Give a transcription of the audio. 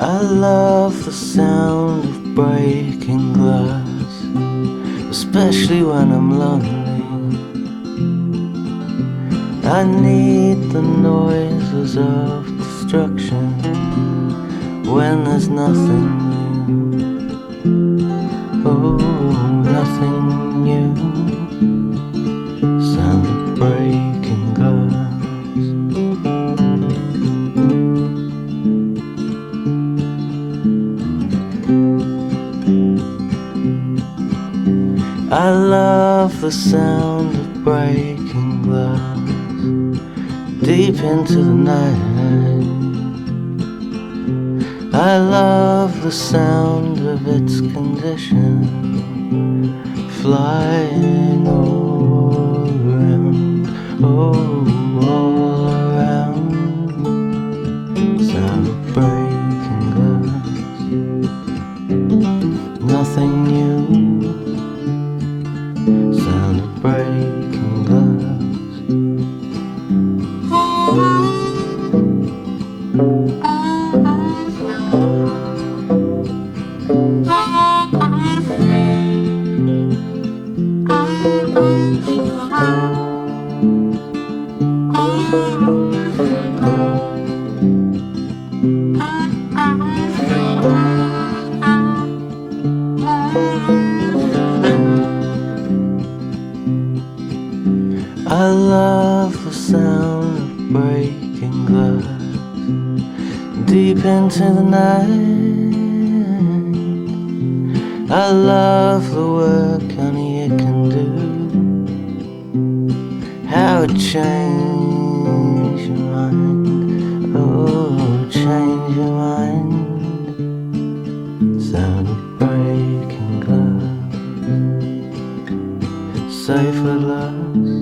I love the sound of breaking glass, especially when I'm lonely. I need the noises of destruction when there's nothing new. Oh, nothing new. Sound of breaking glass. I love the sound of breaking glass deep into the night. I love the sound of its condition flying all around, oh, all around. Sound of breaking glass. Nothing new. Sound of breaking glass. I love the sound of breaking glass deep into the night. I love the work honey it can do, how it change your mind, oh, change your mind. Sound of breaking glass, safe at last.